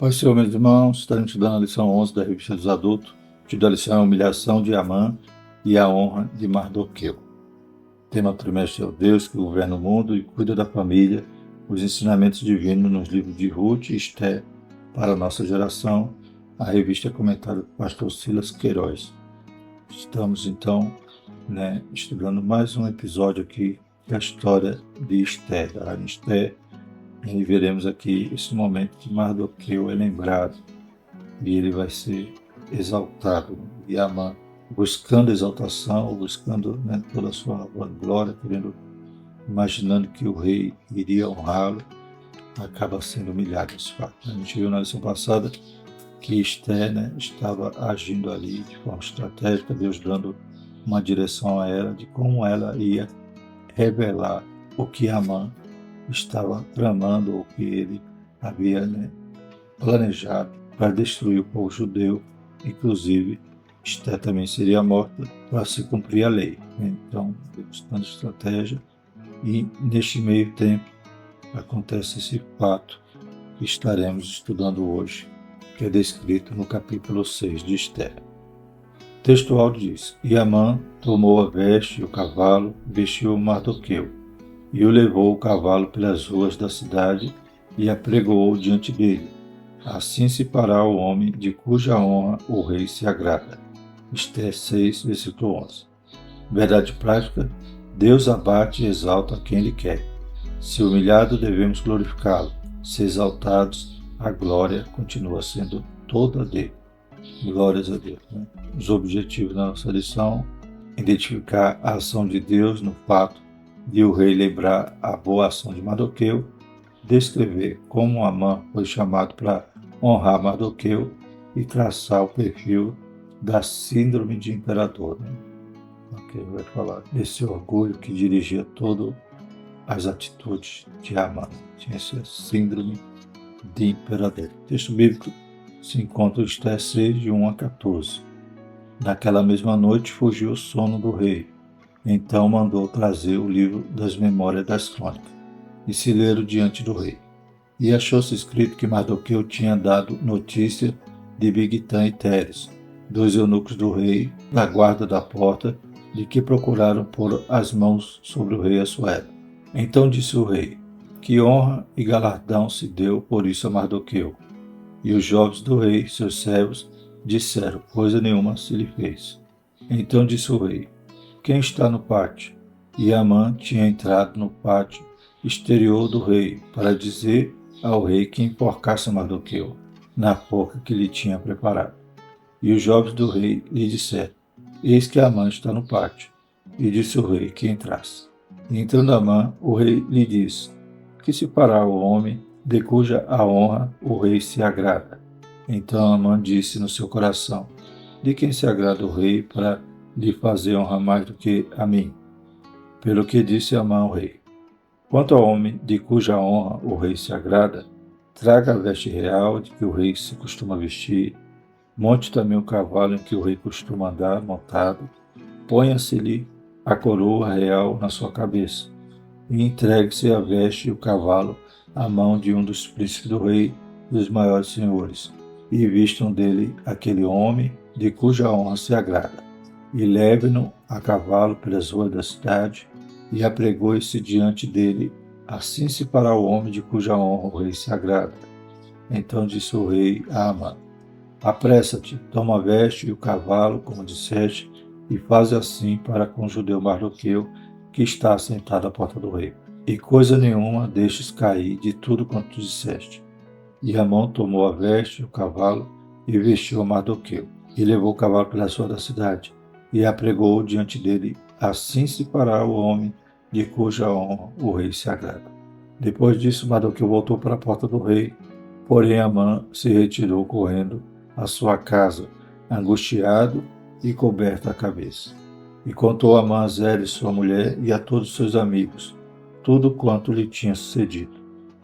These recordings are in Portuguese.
Pai Senhor, meus irmãos, estaremos estudando a lição 11 da Revista dos Adultos, que a lição é a humilhação de Amã e a honra de Mardoqueu. Tema trimestre é o Deus que governa o mundo e cuida da família, os ensinamentos divinos nos livros de Ruth e Esté para a nossa geração. A revista é comentada por pastor Silas Queiroz. Estamos então estudando mais um episódio aqui da história de Esté, da rainha Esté. E veremos aqui esse momento que Mardoqueu é lembrado e ele vai ser exaltado. E Amã, buscando exaltação, buscando toda a sua glória, imaginando que o rei iria honrá-lo, acaba sendo humilhado nesse fato. A gente viu na lição passada que Esté estava agindo ali de forma estratégica, Deus dando uma direção a ela de como ela ia revelar o que Amã estava tramando, o que ele havia planejado para destruir o povo judeu. Inclusive, Esté também seria morta para se cumprir a lei. Então, buscando estratégia, e neste meio tempo acontece esse fato que estaremos estudando hoje, que é descrito no capítulo 6 de Esté. O textual diz: E Amã tomou a veste e o cavalo, vestiu Mardoqueu, e o levou o cavalo pelas ruas da cidade e apregoou diante dele. Assim se fará o homem de cuja honra o rei se agrada. Esté 6, versículo 11. Verdade prática: Deus abate e exalta quem Ele quer. Se humilhado, devemos glorificá-lo. Se exaltados, a glória continua sendo toda dele. Glórias a Deus. Os objetivos da nossa lição: identificar a ação de Deus no fato de o rei lembrar a boa ação de Mardoqueu, descrever como Amã foi chamado para honrar Mardoqueu e traçar o perfil da síndrome de imperador. Aqui vai falar desse orgulho que dirigia todas as atitudes de Amã. Tinha essa síndrome de imperador. O texto bíblico se encontra em Esté 6, de 1 a 14. Naquela mesma noite fugiu o sono do rei. Então mandou trazer o livro das memórias das crônicas e se leram diante do rei. E achou-se escrito que Mardoqueu tinha dado notícia de Bigtã e Teres, dois eunucos do rei, da guarda da porta, de que procuraram pôr as mãos sobre o rei Assuero. Então disse o rei: Que honra e galardão se deu por isso a Mardoqueu. E os jovens do rei, seus servos, disseram: Coisa nenhuma se lhe fez. Então disse o rei: Quem está no pátio? E Amã tinha entrado no pátio exterior do rei para dizer ao rei que enforcasse Mardoqueu na forca que lhe tinha preparado. E os jovens do rei lhe disseram: Eis que Amã está no pátio. E disse o rei que entrasse. E entrando Amã, o rei lhe disse: Que se fará o homem de cuja a honra o rei se agrada? Então Amã disse no seu coração: De quem se agrada o rei para lhe fazer honra mais do que a mim? Pelo que disse Amã ao rei: Quanto ao homem de cuja honra o rei se agrada, traga a veste real de que o rei se costuma vestir, monte também o cavalo em que o rei costuma andar montado, ponha-se-lhe a coroa real na sua cabeça, e entregue-se a veste e o cavalo à mão de um dos príncipes do rei, dos maiores senhores, e vistam dele aquele homem de cuja honra se agrada, e leve-no a cavalo pelas ruas da cidade, e apregoe-se diante dele. Assim se fará o homem de cuja honra o rei se agrada. Então disse o rei a Amã: Apressa-te, toma a veste e o cavalo, como disseste, e faze assim para com o judeu Mardoqueu, que está assentado à porta do rei. E coisa nenhuma deixes cair de tudo quanto disseste. E Amã tomou a veste e o cavalo, e vestiu a Mardoqueu, e levou o cavalo pelas ruas da cidade, e apregou diante dele. Assim se fará o homem de cuja honra o rei se agrada. Depois disso, Mardoqueu voltou para a porta do rei, porém Amã se retirou correndo à sua casa, angustiado e coberto a cabeça. E contou Amã a Zeres, sua mulher, e a todos os seus amigos, tudo quanto lhe tinha sucedido.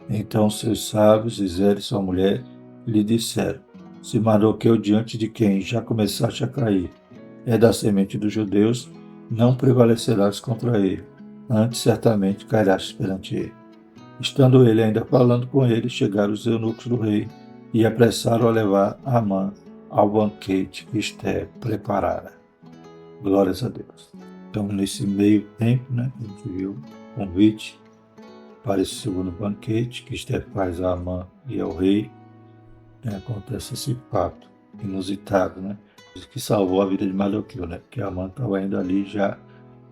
Então seus sábios e Zeres, sua mulher, lhe disseram: Se Mardoqueu, diante de quem já começaste a cair, é da semente dos judeus, não prevalecerás contra ele, antes certamente cairás perante ele. Estando ele ainda falando com ele, chegaram os eunucos do rei e apressaram a levar Amã ao banquete que Esther preparara. Glórias a Deus. Então, nesse meio tempo, a gente viu o convite para esse segundo banquete que Esther faz a Amã e ao rei. Acontece esse fato inusitado, que salvou a vida de Mardoqueu, porque Amã estava indo ali já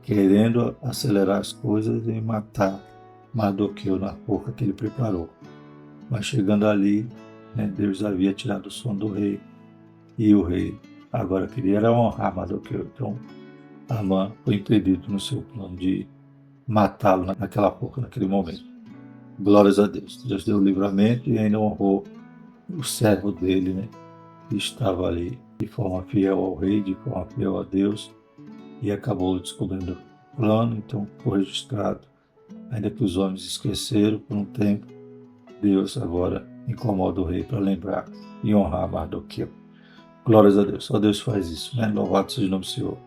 querendo acelerar as coisas e matar Mardoqueu na forca que ele preparou. Mas chegando ali, Deus havia tirado o sono do rei, e o rei agora queria honrar Mardoqueu. Então, Amã foi impedido no seu plano de matá-lo naquela forca, naquele momento. Glórias a Deus. Deus deu o livramento e ainda honrou o servo dele, que estava ali de forma fiel ao rei, de forma fiel a Deus, e acabou descobrindo o plano, então foi registrado. Ainda que os homens esqueceram por um tempo, Deus agora incomoda o rei para lembrar e honrar Mardoqueu. Glórias a Deus. Só Deus faz isso, Louvado seja o nome do Senhor.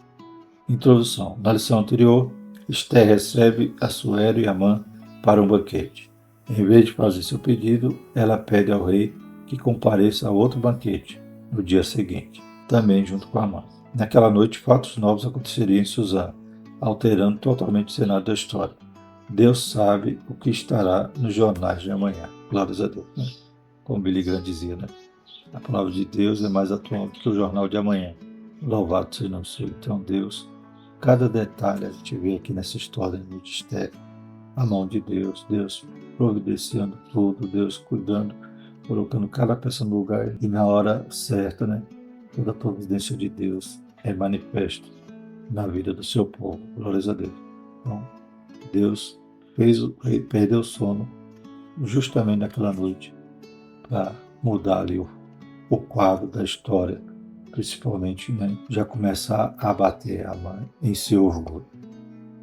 Introdução. Na lição anterior, Esther recebe Assuero e Amã para um banquete. Em vez de fazer seu pedido, ela pede ao rei que compareça a outro banquete no dia seguinte, também junto com Amã. Naquela noite, fatos novos aconteceriam em Suzã, alterando totalmente o cenário da história. Deus sabe o que estará nos jornais de amanhã. Glórias a Deus. Como Billy Graham dizia, a palavra de Deus é mais atual do que o jornal de amanhã. Louvado seja o nome do Senhor. Então, Deus, cada detalhe a gente vê aqui nessa história de Esther, a mão de Deus, Deus providenciando tudo, Deus cuidando, colocando cada peça no lugar e na hora certa, toda a providência de Deus é manifesta na vida do seu povo. Glórias a Deus. Então, Deus fez o rei perder o sono justamente naquela noite para mudar ali o quadro da história, principalmente, já começar a bater a mão em seu orgulho.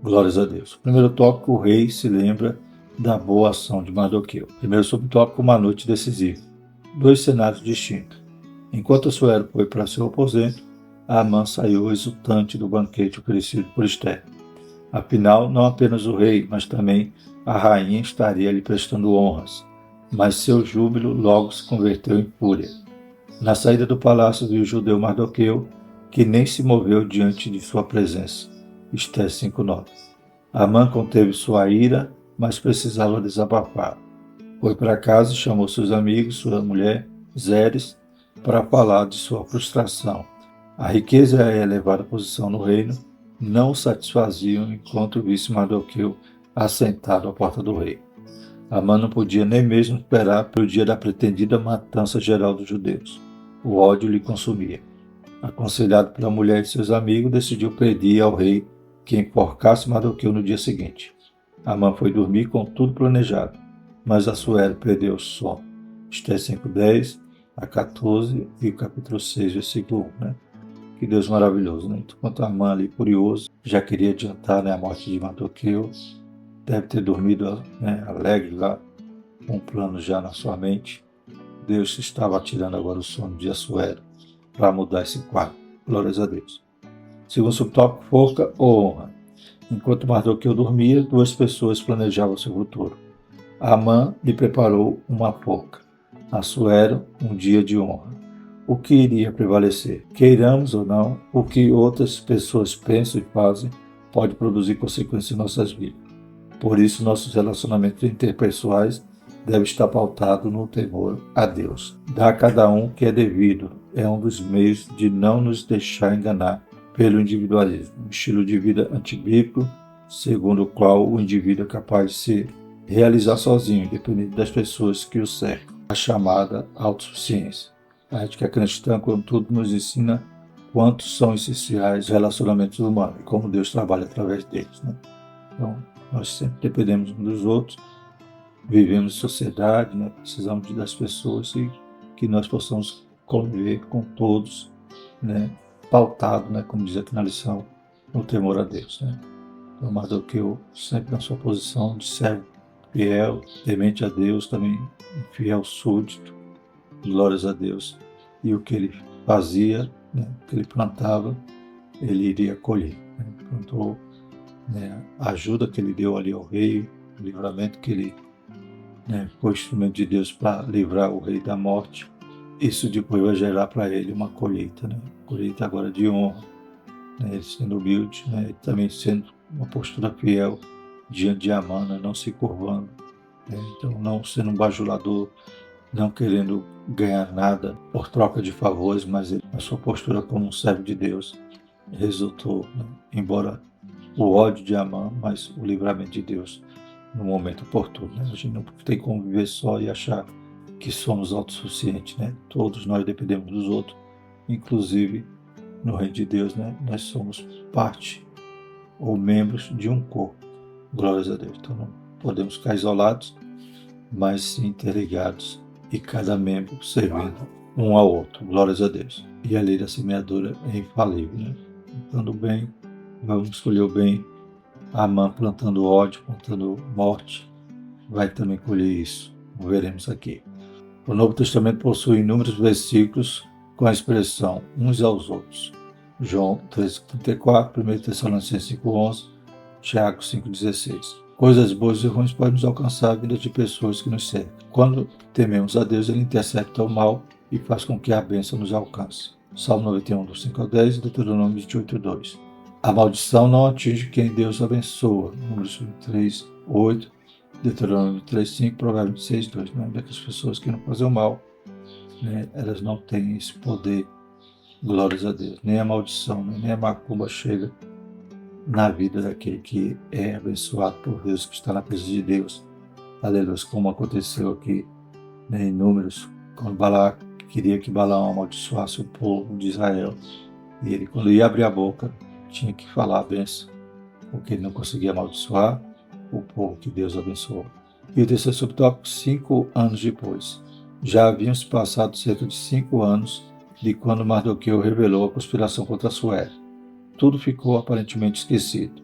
Glórias a Deus. Primeiro tópico, o rei se lembra da boa ação de Mardoqueu. Primeiro subtópico, uma noite decisiva. Dois cenários distintos. Enquanto Assuero foi para seu aposento, Amã saiu exultante do banquete oferecido por Esther. Afinal, não apenas o rei, mas também a rainha estaria lhe prestando honras. Mas seu júbilo logo se converteu em fúria. Na saída do palácio viu o judeu Mardoqueu, que nem se moveu diante de sua presença. Esther 5:9. Amã conteve sua ira, mas precisava desabafar. Foi para casa e chamou seus amigos, sua mulher, Zeres, para falar de sua frustração. A riqueza e a elevada posição no reino não o satisfaziam enquanto visse Mardoqueu assentado à porta do rei. Amã não podia nem mesmo esperar pelo dia da pretendida matança geral dos judeus. O ódio lhe consumia. Aconselhado pela mulher e seus amigos, decidiu pedir ao rei que enforcasse Mardoqueu no dia seguinte. Amã foi dormir com tudo planejado, mas Assuero perdeu o sono. Esther 5:10 a 14 e o capítulo 6, versículo 1. Que Deus maravilhoso, Enquanto Amã ali furioso, já queria adiantar a morte de Mardoqueu, deve ter dormido alegre lá, com um plano já na sua mente. Deus estava tirando agora o sono de Assuero para mudar esse quadro. Glórias a Deus. Segundo subtópico, forca ou honra. Enquanto Mardoqueu dormia, duas pessoas planejavam seu futuro. Amã lhe preparou uma forca. Assuero, um dia de honra. O que iria prevalecer? Queiramos ou não, o que outras pessoas pensam e fazem pode produzir consequências em nossas vidas. Por isso, nossos relacionamentos interpessoais devem estar pautados no temor a Deus. Dar a cada um o que é devido é um dos meios de não nos deixar enganar pelo individualismo, um estilo de vida antibíblico, segundo o qual o indivíduo é capaz de se realizar sozinho, independente das pessoas que o cercam, a chamada autossuficiência. A ética cristã, contudo, nos ensina quanto são essenciais os relacionamentos humanos e como Deus trabalha através deles. Então, nós sempre dependemos uns dos outros, vivemos em sociedade, precisamos das pessoas e que nós possamos conviver com todos, pautado, como diz aqui na lição, no temor a Deus. Então, Mardoqueu sempre na sua posição de servo fiel, temente a Deus, também fiel súdito, glórias a Deus. E o que ele fazia, o que ele plantava, ele iria colher. Plantou a ajuda que ele deu ali ao rei, o livramento que ele foi instrumento de Deus para livrar o rei da morte, isso depois vai gerar para ele uma colheita, né? Colheita agora de honra, né? Ele sendo humilde, né? Também sendo uma postura fiel diante de Amã, né? Não se curvando, né? Então não sendo um bajulador, não querendo ganhar nada por troca de favores, mas a sua postura como um servo de Deus resultou, né? Embora o ódio de Amã, mas o livramento de Deus no momento oportuno, né? A gente não tem como viver só e achar que somos autossuficientes, né? Todos nós dependemos dos outros, inclusive no reino de Deus, né? Nós somos parte ou membros de um corpo. Glórias a Deus. Então não podemos ficar isolados, mas sim interligados e cada membro servindo um ao outro. Glórias a Deus. E a lei da semeadura é infalível, né? Plantando o bem, vamos escolher o bem. Amã plantando ódio, plantando morte, vai também colher isso. Veremos aqui. O Novo Testamento possui inúmeros versículos com a expressão uns aos outros. João 13,34, 1 Tessalonicenses 5,11, Tiago 5,16. Coisas boas e ruins podem nos alcançar a vida de pessoas que nos cercam. Quando tememos a Deus, Ele intercepta o mal e faz com que a bênção nos alcance. Salmo 91, do 5 ao 10 e Deuteronômio 28, 2. A maldição não atinge quem Deus abençoa. Números 23, 8, Deuteronômio 3, 5, Provérbios 6, 2. Lembra que as pessoas que não fazem o mal, né, elas não têm esse poder. Glórias a Deus. Nem a maldição, nem a macumba chega na vida daquele que é abençoado por Deus, que está na presença de Deus. Aleluia. Como aconteceu aqui, né, em Números, quando Balac queria que Balaão amaldiçoasse o povo de Israel. E ele, quando ia abrir a boca, tinha que falar a bênção, porque ele não conseguia amaldiçoar o povo que Deus abençoou. E o terceiro subtópico, 5 anos depois. Já haviam se passado cerca de 5 anos de quando Mardoqueu revelou a conspiração contra Assuero. Tudo ficou aparentemente esquecido.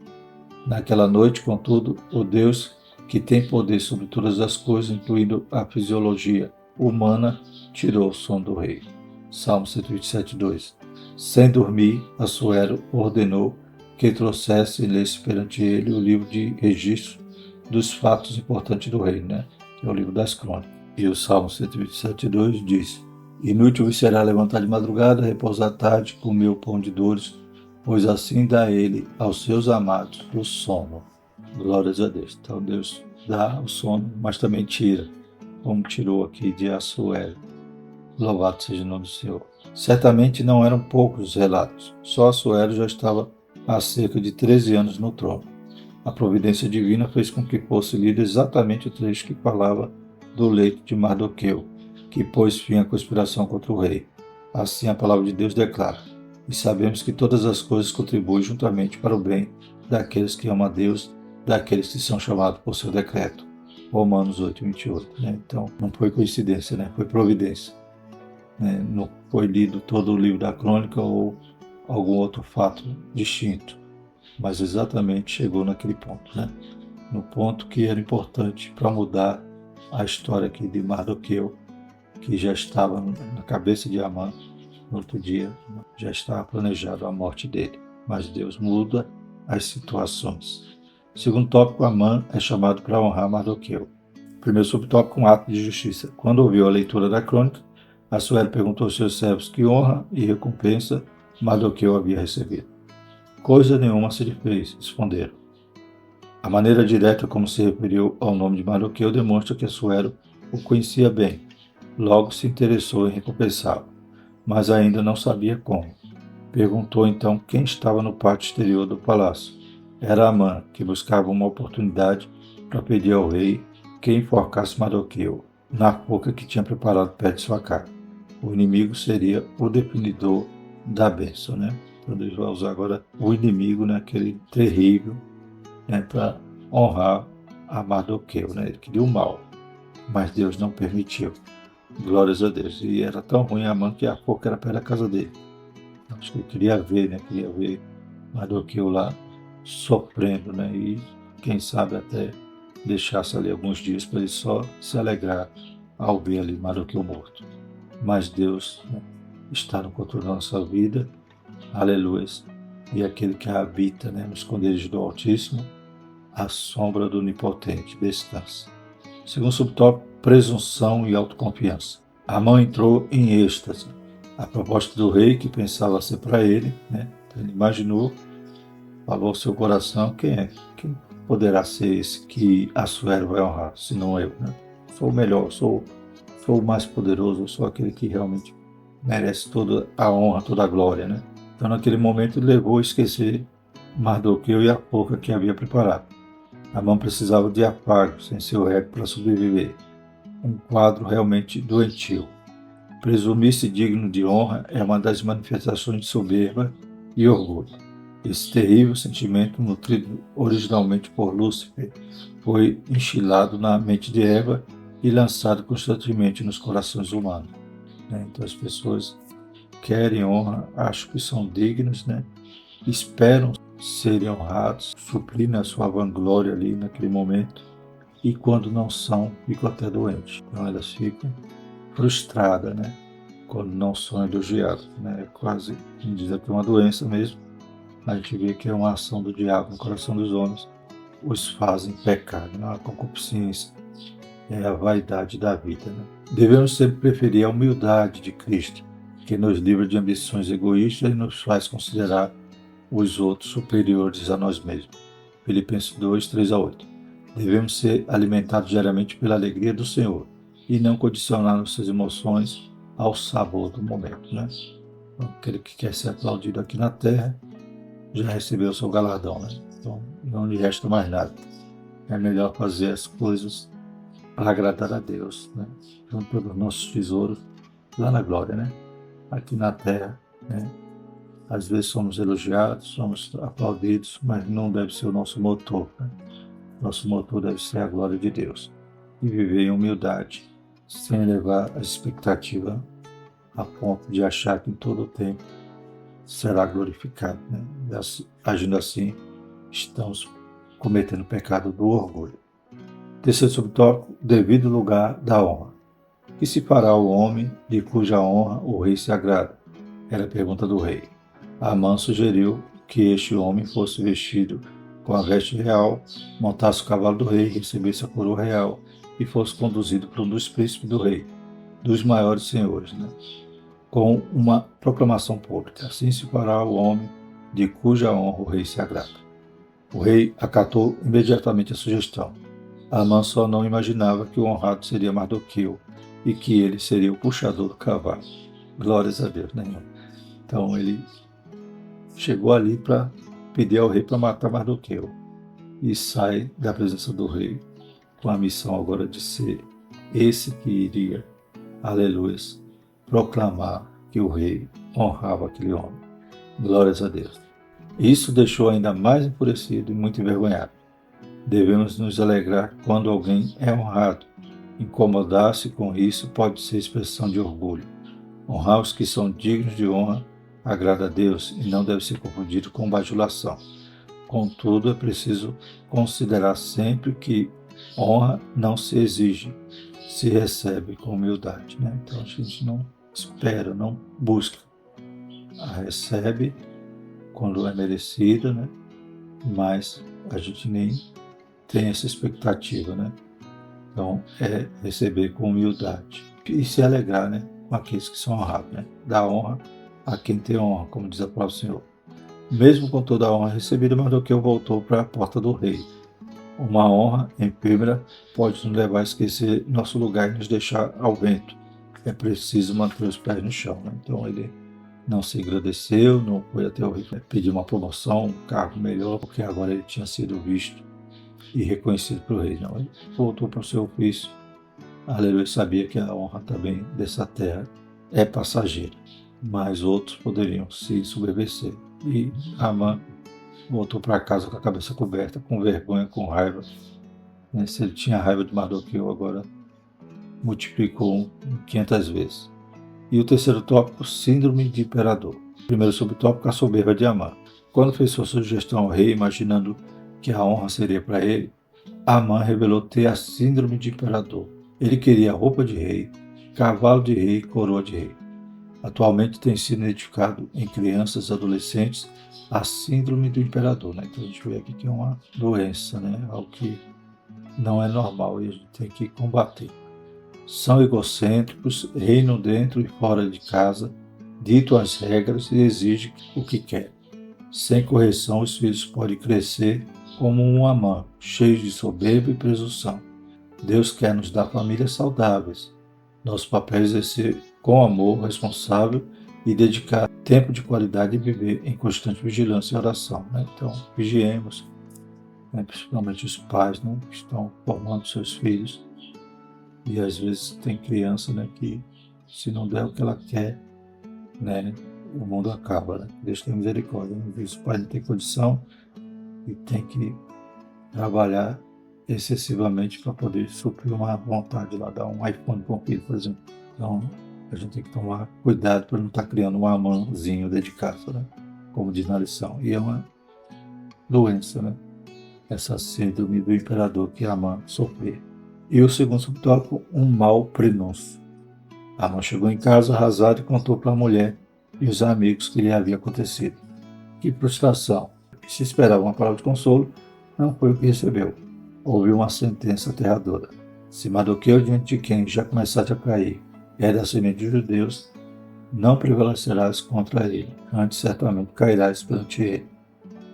Naquela noite, contudo, o Deus que tem poder sobre todas as coisas, incluindo a fisiologia humana, tirou o sono do rei. Salmo 127, 2. Sem dormir, Assuero ordenou que trouxesse e lesse perante ele o livro de registro dos fatos importantes do reino, né? Que é o livro das crônicas. E o Salmo 127, 2 diz: Inútil vos será levantar de madrugada, repousar tarde, comer o pão de dores, pois assim dá ele aos seus amados o sono. Glórias a Deus. Então Deus dá o sono, mas também tira, como tirou aqui de Assuero. Louvado seja o nome do Senhor. Certamente não eram poucos os relatos. Só Assuero já estava há cerca de 13 anos no trono. A providência divina fez com que fosse lido exatamente o trecho que falava do leito de Mardoqueu, que pôs fim à conspiração contra o rei. Assim a palavra de Deus declara: E sabemos que todas as coisas contribuem juntamente para o bem daqueles que amam a Deus, daqueles que são chamados por seu decreto. Romanos 8, 28. Né? Então não foi coincidência, né? Foi providência. Não foi lido todo o livro da crônica ou algum outro fato distinto, mas exatamente chegou naquele ponto, né? No ponto que era importante para mudar a história aqui de Mardoqueu, que já estava na cabeça de Amã. No outro dia já estava planejado a morte dele, mas Deus muda as situações. Segundo tópico, Amã é chamado para honrar Mardoqueu. Primeiro subtópico, um ato de justiça. Quando ouviu a leitura da crônica, Assuero perguntou aos seus servos que honra e recompensa Mardoqueu havia recebido. Coisa nenhuma se lhe fez, responderam. A maneira direta como se referiu ao nome de Mardoqueu demonstra que Assuero o conhecia bem. Logo se interessou em recompensá-lo, mas ainda não sabia como. Perguntou então quem estava no pátio exterior do palácio. Era Amã, que buscava uma oportunidade para pedir ao rei que enforcasse Mardoqueu na forca que tinha preparado perto de sua cara. O inimigo seria o definidor da bênção, né? Então Deus vai usar agora o inimigo, né? Aquele terrível, né? Para honrar a Mardoqueu, né? Ele queria o mal, mas Deus não permitiu. Glórias a Deus. E era tão ruim Amã que a forca era perto da casa dele. Acho que ele queria ver, né? Queria ver Mardoqueu lá sofrendo, né? E quem sabe até deixasse ali alguns dias para ele só se alegrar ao ver ali Mardoqueu morto. Mas Deus, né, está no controle da nossa vida. Aleluia. E aquele que habita, né, no esconderijo do Altíssimo, à sombra do Onipotente descansa. Segundo subtópico, presunção e autoconfiança. Amã entrou em êxtase. A proposta do rei, que pensava ser para ele, né? Então ele imaginou, falou ao seu coração: quem poderá ser esse que Assuero vai honrar, se não eu, né? Sou o melhor, sou o mais poderoso, eu sou aquele que realmente merece toda a honra, toda a glória, né? Então, naquele momento, ele levou a esquecer Mardoqueu e a forca que havia preparado. Amã precisava de afago, sem seu rei, para sobreviver. Um quadro realmente doentio. Presumir-se digno de honra é uma das manifestações de soberba e orgulho. Esse terrível sentimento, nutrido originalmente por Lúcifer, foi enchilado na mente de Eva e lançado constantemente nos corações humanos. Então as pessoas querem honra, acham que são dignos, esperam serem honrados, suprindo a sua vanglória ali naquele momento, e quando não são, ficam até doentes. Então elas ficam frustradas, quando não são elogiadas. É quase, como diz aqui, uma doença mesmo. A gente vê que é uma ação do diabo no coração dos homens, os fazem pecar, a concupiscência, é a vaidade da vida. Devemos sempre preferir a humildade de Cristo, que nos livra de ambições egoístas e nos faz considerar os outros superiores a nós mesmos. Filipenses 2, 3-8. Devemos ser alimentados diariamente pela alegria do Senhor e não condicionar nossas emoções ao sabor do momento. Então, aquele que quer ser aplaudido aqui na terra já recebeu o seu galardão. Então, não lhe resta mais nada. É melhor fazer as coisas para agradar a Deus, junto pelos nossos tesouros lá na glória, aqui na terra, Às vezes somos elogiados, somos aplaudidos, mas não deve ser o nosso motor. Nosso motor deve ser a glória de Deus. E viver em humildade, sem elevar a expectativa a ponto de achar que em todo o tempo será glorificado. Agindo assim, estamos cometendo o pecado do orgulho. Terceiro subtópico, devido lugar da honra. Que se fará o homem de cuja honra o rei se agrada? Era a pergunta do rei. Amã sugeriu que este homem fosse vestido com a veste real, montasse o cavalo do rei, recebesse a coroa real e fosse conduzido por um dos príncipes do rei, dos maiores senhores, com uma proclamação pública. Assim se fará o homem de cuja honra o rei se agrada. O rei acatou imediatamente a sugestão. Amã só não imaginava que o honrado seria Mardoqueu e que ele seria o puxador do cavalo. Glórias a Deus, Então ele chegou ali para pedir ao rei para matar Mardoqueu e sai da presença do rei com a missão agora de ser esse que iria, aleluia, proclamar que o rei honrava aquele homem. Glórias a Deus. Isso deixou ainda mais enfurecido e muito envergonhado. Devemos nos alegrar quando alguém é honrado. Incomodar-se com isso pode ser expressão de orgulho. Honrar os que são dignos de honra agrada a Deus e não deve ser confundido com bajulação. Contudo, é preciso considerar sempre que honra não se exige, se recebe com humildade. Então a gente não espera, não busca. A recebe quando é merecida, mas a gente nem tem essa expectativa. Então é receber com humildade e se alegrar com aqueles que são honrados. Dar honra a quem tem honra, como diz a palavra do Senhor. Mesmo com toda a honra recebida, Mardoqueu voltou para a porta do rei. Uma honra efêmera pode nos levar a esquecer nosso lugar e nos deixar ao vento. É preciso manter os pés no chão. Então ele não se agradeceu, não foi até o rei pedir uma promoção, um cargo melhor, porque agora ele tinha sido visto e reconhecido pelo rei. Não, ele voltou para o seu ofício. Aleluia, sabia que a honra também dessa terra é passageira, mas outros poderiam se subverter. E Amã voltou para casa com a cabeça coberta, com vergonha, com raiva. Se ele tinha raiva de Mardoqueu, agora multiplicou 500 vezes. E o terceiro tópico, síndrome de imperador. Primeiro subtópico, a soberba de Amã. Quando fez sua sugestão ao rei, imaginando que a honra seria para ele, Amã revelou ter a síndrome de imperador. Ele queria roupa de rei, cavalo de rei e coroa de rei. Atualmente tem sido identificado em crianças e adolescentes a síndrome do imperador. Então a gente vê aqui que é uma doença, algo que não é normal e a gente tem que combater. São egocêntricos, reinam dentro e fora de casa, ditam as regras e exigem o que querem. Sem correção, os filhos podem crescer como um Amã, cheios de soberba e presunção. Deus quer nos dar famílias saudáveis. Nosso papel é exercer com amor responsável e dedicar tempo de qualidade e viver em constante vigilância e oração. Então, vigiemos, principalmente os pais, que estão formando seus filhos. E às vezes tem criança que, se não der o que ela quer, o mundo acaba. Deus tem misericórdia. Os pais não têm condição e tem que trabalhar excessivamente para poder suprir uma vontade lá, dar um iPhone para um filho, por exemplo. Então, a gente tem que tomar cuidado para não estar criando um amãzinho dentro de casa, como diz na lição. E é uma doença, essa síndrome do imperador que Amã sofreu. E o segundo subtópico, um mau prenúncio. Amã chegou em casa arrasado e contou para a mulher e os amigos que lhe havia acontecido. Que frustração! Se esperava uma palavra de consolo, não foi o que recebeu. Houve uma sentença aterradora. Se Mardoqueu, diante de quem já começaste a cair, é da semente dos judeus, não prevalecerás contra ele, antes certamente cairás perante ele.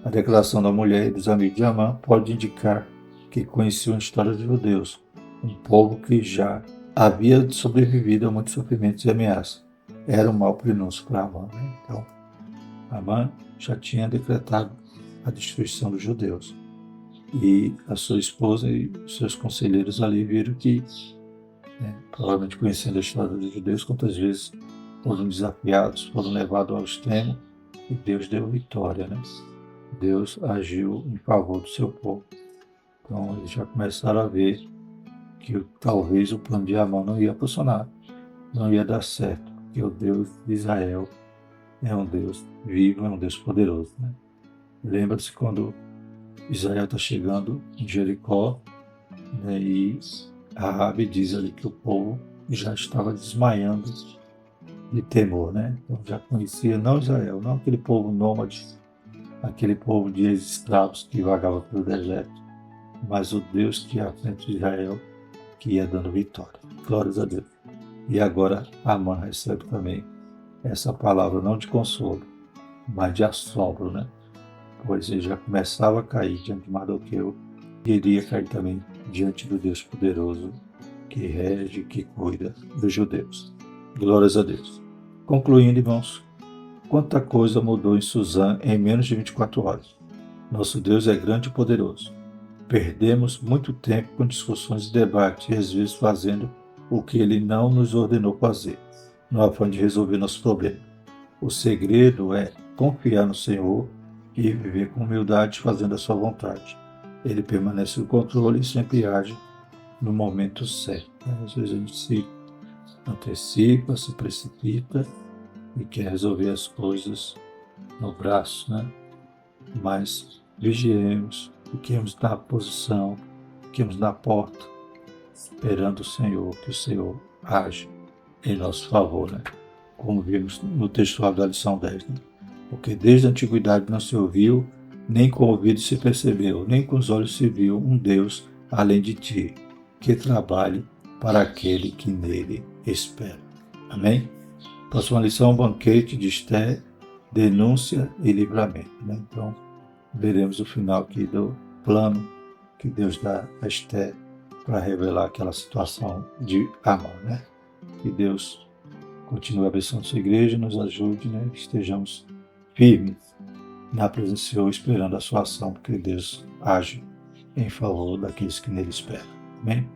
A declaração da mulher e dos amigos de Amã pode indicar que conheciam a história dos judeus, um povo que já havia sobrevivido a muitos sofrimentos e ameaças. Era um mau prenúncio para Amã. Então, Amã já tinha decretado a destruição dos judeus. E a sua esposa e seus conselheiros ali viram que, provavelmente conhecendo a história dos judeus, quantas vezes foram desafiados, foram levados ao extremo, e Deus deu vitória. Deus agiu em favor do seu povo. Então eles já começaram a ver que talvez o plano de Amã não ia funcionar, não ia dar certo, porque o Deus de Israel é um Deus vivo, é um Deus poderoso. Lembra-se quando Israel está chegando em Jericó, e Raabe diz ali que o povo já estava desmaiando de temor. Então já conhecia não Israel, não aquele povo nômade, aquele povo de ex-escravos que vagava pelo deserto, mas o Deus que ia à frente de Israel, que ia dando vitória. Glórias a Deus. E agora Amã recebe também essa palavra não de consolo, mas de assombro, pois ele já começava a cair diante de Mardoqueu e iria cair também diante do Deus poderoso que rege, que cuida dos judeus. Glórias a Deus. Concluindo, irmãos, quanta coisa mudou em Suzã em menos de 24 horas. Nosso Deus é grande e poderoso. Perdemos muito tempo com discussões e debates e às vezes fazendo o que Ele não nos ordenou fazer, no afã de resolver nosso problema. O segredo é confiar no Senhor e viver com humildade fazendo a sua vontade. Ele permanece no controle e sempre age no momento certo. Às vezes a gente se antecipa, se precipita e quer resolver as coisas no braço, Mas vigiemos, fiquemos na posição, fiquemos na porta, esperando o Senhor, que o Senhor age em nosso favor, Como vimos no textual da lição 10, Porque desde a antiguidade não se ouviu, nem com o ouvido se percebeu, nem com os olhos se viu um Deus além de ti, que trabalhe para aquele que nele espera. Amém? Próxima lição, banquete de Esther, denúncia e livramento. Então, veremos o final aqui do plano que Deus dá a Esther para revelar aquela situação de Amã. Que Deus continue abençoando sua igreja, nos ajude, que estejamos firmes na presença do Senhor, esperando a sua ação, porque Deus age em favor daqueles que nele esperam. Amém?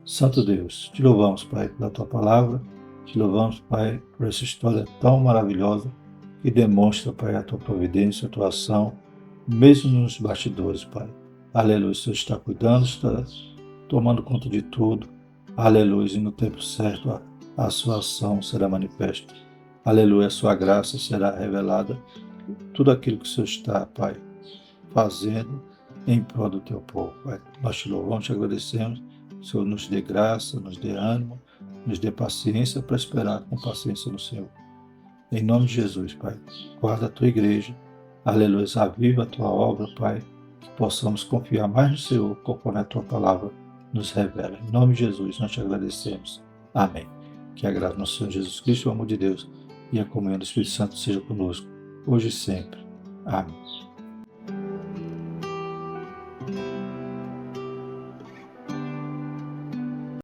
Santo Deus, te louvamos, Pai, pela tua palavra, te louvamos, Pai, por essa história tão maravilhosa que demonstra, Pai, a tua providência, a tua ação, mesmo nos bastidores, Pai. Aleluia, o Senhor está cuidando, está tomando conta de tudo. Aleluia, e no tempo certo a sua ação será manifesta. Aleluia, a sua graça será revelada. Tudo aquilo que o Senhor está, Pai, fazendo em prol do teu povo, Pai. Nós te louvamos, te agradecemos. O Senhor nos dê graça, nos dê ânimo, nos dê paciência para esperar com paciência no Senhor. Em nome de Jesus, Pai, guarda a tua igreja. Aleluia, aviva a tua obra, Pai, que possamos confiar mais no Senhor, conforme a tua palavra nos revela. Em nome de Jesus, nós te agradecemos. Amém. Que a graça do nosso Senhor Jesus Cristo, o amor de Deus e a comunhão do Espírito Santo seja conosco, hoje e sempre. Amém.